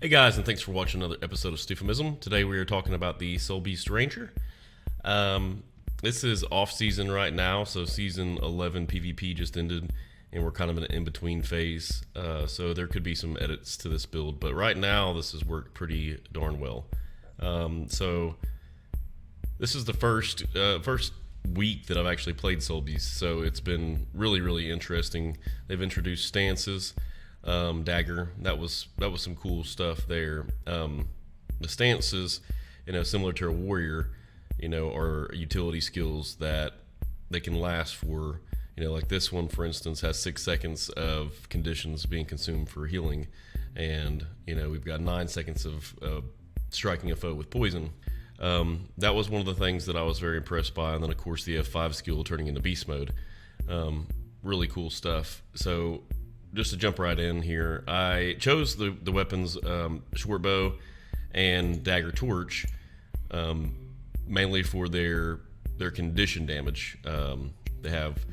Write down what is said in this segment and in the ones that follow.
Hey guys, and thanks for watching another episode of Stuphamism. Today we are talking about the SOULBEAST Ranger. This is off season right now, so season 11 PvP just ended, and we're kind of in an in-between phase. So there could be some edits to this build, but right now this has worked pretty darn well. So this is the first week that I've actually played SOULBEAST, so it's been really interesting. They've introduced stances. Dagger, that was some cool stuff there. The stances, similar to a warrior, are utility skills that they can last for, like this one, for instance, has 6 seconds of conditions being consumed for healing, and we've got 9 seconds of striking a foe with poison. That was one of the things that I was very impressed by, and then of course the F5 skill turning into beast mode. Really cool stuff. So just to jump right in here, I chose the weapons, short bow and dagger torch, mainly for their condition damage. They have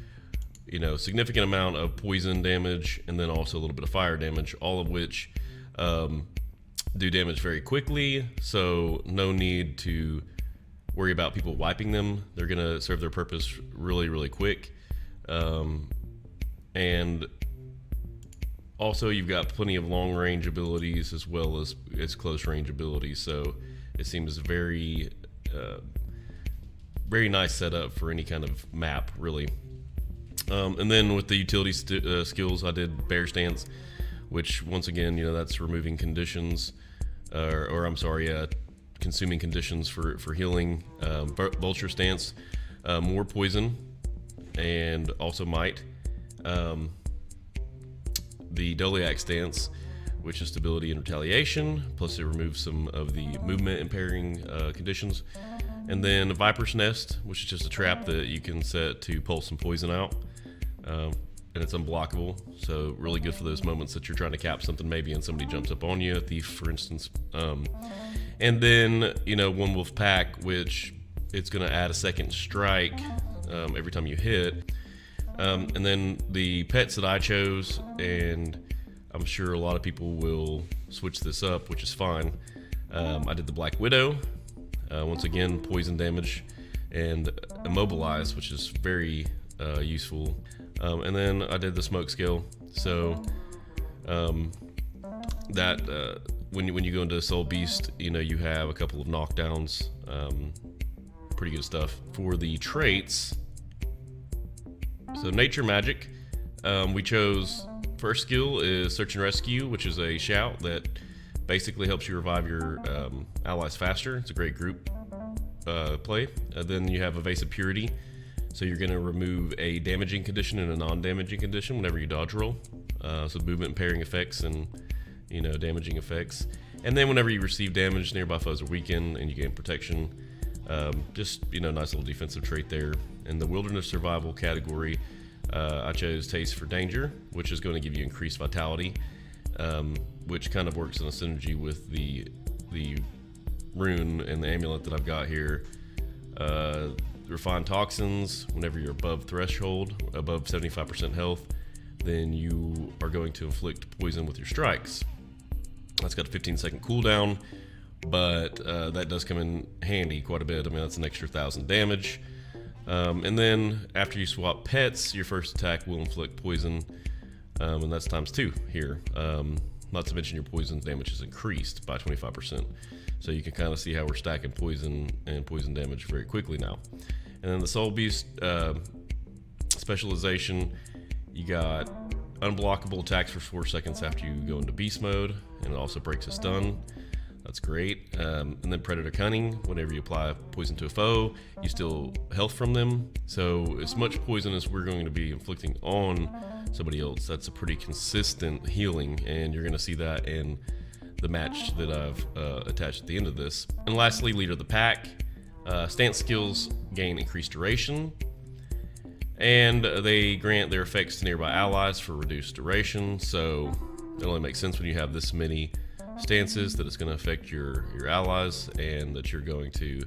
significant amount of poison damage, and then also a little bit of fire damage, all of which do damage very quickly, so no need to worry about people wiping them. They're gonna serve their purpose really quick. And also, you've got plenty of long-range abilities as well as close-range abilities, so it seems very nice setup for any kind of map, really. And then with the utility skills, I did bear stance, which once again, that's removing conditions, or I'm sorry, consuming conditions for healing. Vulture stance, more poison, and also might. The Doliac stance, which is stability and retaliation, plus it removes some of the movement impairing conditions. And then Viper's Nest, which is just a trap that you can set to pull some poison out, and it's unblockable, so really good for those moments that you're trying to cap something maybe and somebody jumps up on you, a thief for instance. And then One Wolf Pack, which it's going to add a second strike every time you hit. And then the pets that I chose, and I'm sure a lot of people will switch this up, which is fine. I did the Black Widow, once again poison damage, and immobilize, which is very useful. And then I did the smoke skill, so that when you go into SOULBEAST, you have a couple of knockdowns, pretty good stuff. For the traits, so nature magic, we chose first skill is search and rescue, which is a shout that basically helps you revive your allies faster. It's a great group play. Then you have evasive purity, so you're going to remove a damaging condition and a non-damaging condition whenever you dodge roll. So movement impairing effects and damaging effects. And then whenever you receive damage, nearby foes are weakened and you gain protection. Just nice little defensive trait there. In the wilderness survival category, I chose taste for danger, which is going to give you increased vitality, which kind of works in a synergy with the rune and the amulet that I've got here. Refined toxins, whenever you're above threshold, above 75% health, then you are going to inflict poison with your strikes. That's got a 15-second cooldown, but that does come in handy quite a bit. I mean, that's an extra 1,000 damage. And then after you swap pets, your first attack will inflict poison, and that's ×2 here. Not to mention your poison damage is increased by 25%. So you can kind of see how we're stacking poison and poison damage very quickly now. And then the SOULBEAST specialization, you got unblockable attacks for 4 seconds after you go into beast mode, and it also breaks a stun. That's great. And then Predator Cunning, whenever you apply poison to a foe, you steal health from them. So as much poison as we're going to be inflicting on somebody else, that's a pretty consistent healing, and you're going to see that in the match that I've attached at the end of this. And lastly, Leader of the Pack. Stance skills gain increased duration, and they grant their effects to nearby allies for reduced duration. So it only makes sense when you have this many stances that it's going to affect your allies, and that you're going to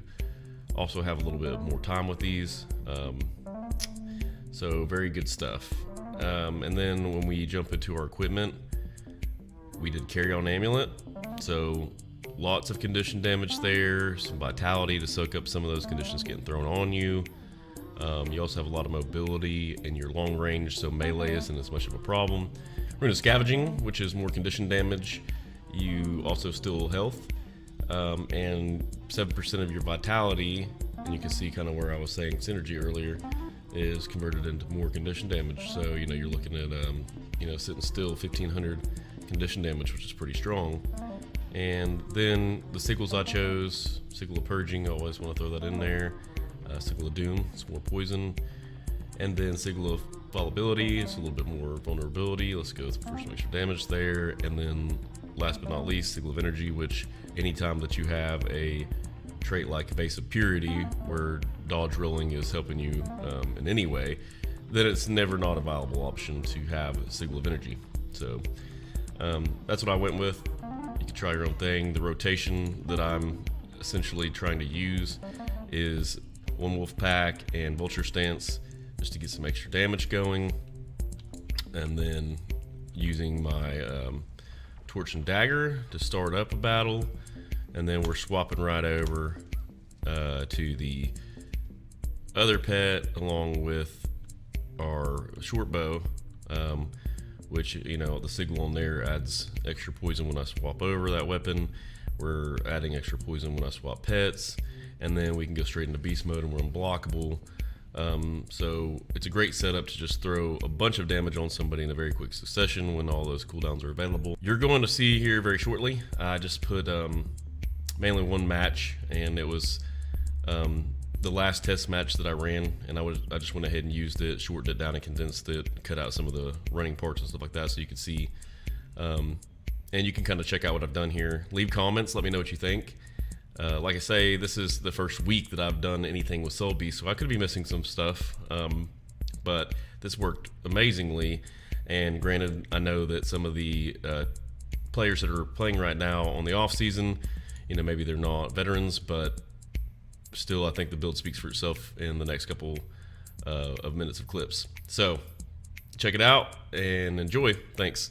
also have a little bit more time with these. So very good stuff. And then when we jump into our equipment, we did Carry On Amulet, so lots of condition damage there, some vitality to soak up some of those conditions getting thrown on you. You also have a lot of mobility in your long range, so melee isn't as much of a problem. We're into Scavenging, which is more condition damage. You also steal health, and 7% of your vitality, and you can see kind of where I was saying synergy earlier, is converted into more condition damage. So, you know, you're looking at, sitting still 1500 condition damage, which is pretty strong. And then the signals I chose, Signal of Purging, I always want to throw that in there. Signal of Doom, it's more poison. And then Signal of Fallibility, it's a little bit more vulnerability. Let's go for some extra damage there. And then last but not least, Signal of Energy, which anytime that you have a trait like Evasive Purity, where dodge rolling is helping you in any way, then it's never not a viable option to have a Signal of Energy. So that's what I went with. You can try your own thing. The rotation that I'm essentially trying to use is One Wolf Pack and Vulture Stance, just to get some extra damage going, and then using my Torch and Dagger to start up a battle, and then we're swapping right over to the other pet along with our short bow, which, the signal on there adds extra poison when I swap over that weapon. We're adding extra poison when I swap pets, and then we can go straight into beast mode and we're unblockable. So it's a great setup to just throw a bunch of damage on somebody in a very quick succession when all those cooldowns are available. You're going to see here very shortly, I just put mainly one match, and it was the last test match that I ran, and I just went ahead and used it, shortened it down and condensed it, cut out some of the running parts and stuff like that so you can see, and you can kind of check out what I've done here. Leave comments, let me know what you think. Like I say, this is the first week that I've done anything with SOULBEAST, so I could be missing some stuff, but this worked amazingly. And granted, I know that some of the players that are playing right now on the off season, maybe they're not veterans, but still I think the build speaks for itself in the next couple of minutes of clips. So check it out and enjoy. Thanks.